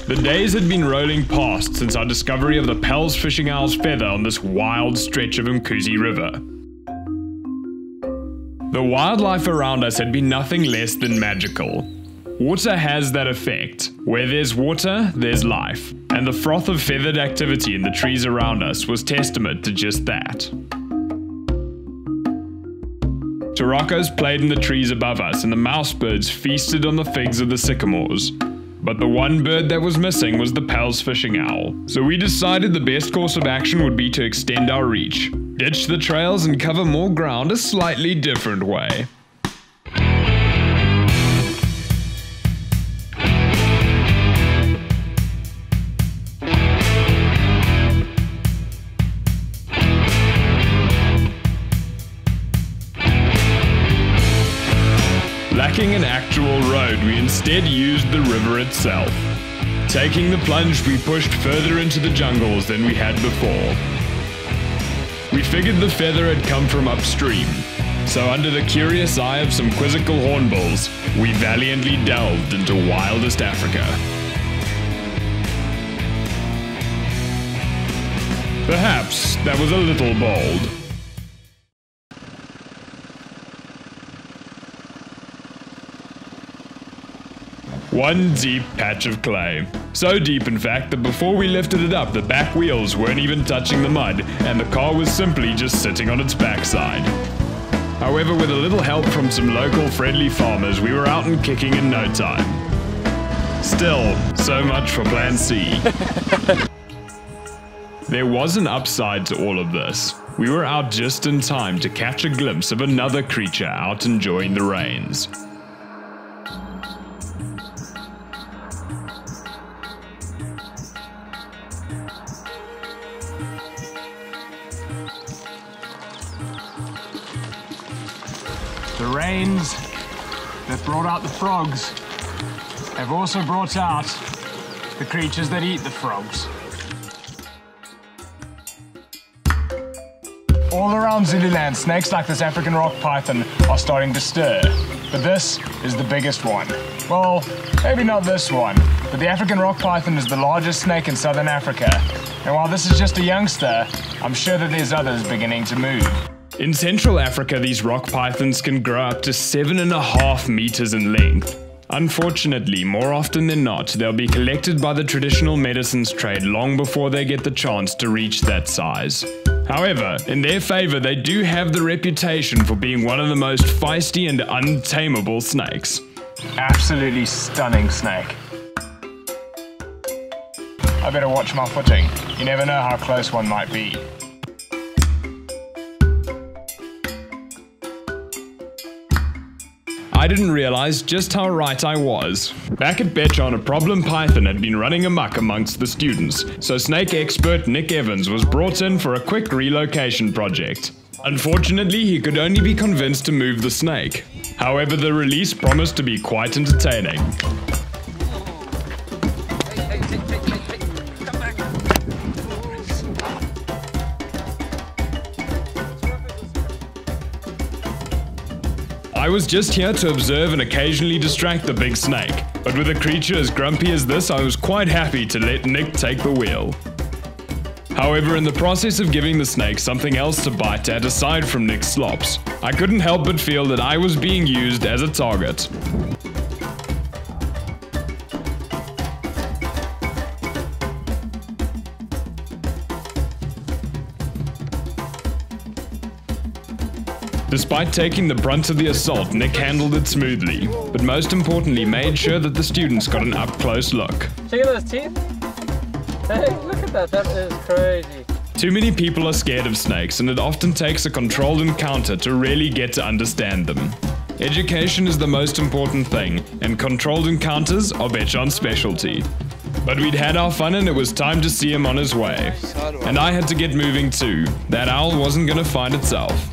The days had been rolling past since our discovery of the Pell's fishing owl's feather on this wild stretch of Mkuzi River. The wildlife around us had been nothing less than magical. Water has that effect. Where there's water, there's life. And the froth of feathered activity in the trees around us was testament to just that. Tarocos played in the trees above us and the mouse birds feasted on the figs of the sycamores. But the one bird that was missing was the Pell's fishing owl. So we decided the best course of action would be to extend our reach, ditch the trails and cover more ground a slightly different way. Lacking an actual road, we instead used the river itself. Taking the plunge, we pushed further into the jungles than we had before. We figured the feather had come from upstream, so under the curious eye of some quizzical hornbills, we valiantly delved into wildest Africa. Perhaps that was a little bold. One deep patch of clay. So deep in fact that before we lifted it up the back wheels weren't even touching the mud and the car was simply just sitting on its backside. However, with a little help from some local friendly farmers we were out and kicking in no time. Still, so much for plan C. There was an upside to all of this. We were out just in time to catch a glimpse of another creature out enjoying the rains. The rains that brought out the frogs have also brought out the creatures that eat the frogs. All around Zululand, snakes like this African rock python are starting to stir, but this is the biggest one. Well, maybe not this one, but the African rock python is the largest snake in southern Africa. And while this is just a youngster, I'm sure that there's others beginning to move. In Central Africa, these rock pythons can grow up to 7.5 meters in length. Unfortunately, more often than not, they'll be collected by the traditional medicines trade long before they get the chance to reach that size. However, in their favor, they do have the reputation for being one of the most feisty and untamable snakes. Absolutely stunning snake. I better watch my footing. You never know how close one might be. I didn't realize just how right I was. Back at Betchon, a problem python had been running amok amongst the students, so snake expert Nick Evans was brought in for a quick relocation project. Unfortunately, he could only be convinced to move the snake. However, the release promised to be quite entertaining. I was just here to observe and occasionally distract the big snake, but with a creature as grumpy as this, I was quite happy to let Nick take the wheel. However, in the process of giving the snake something else to bite at aside from Nick's slops, I couldn't help but feel that I was being used as a target. Despite taking the brunt of the assault, Nick handled it smoothly, but most importantly made sure that the students got an up-close look. Check out those teeth. Hey, look at that, that is crazy. Too many people are scared of snakes, and it often takes a controlled encounter to really get to understand them. Education is the most important thing, and controlled encounters are Betchon's specialty. But we'd had our fun and it was time to see him on his way. And I had to get moving too. That owl wasn't gonna find itself.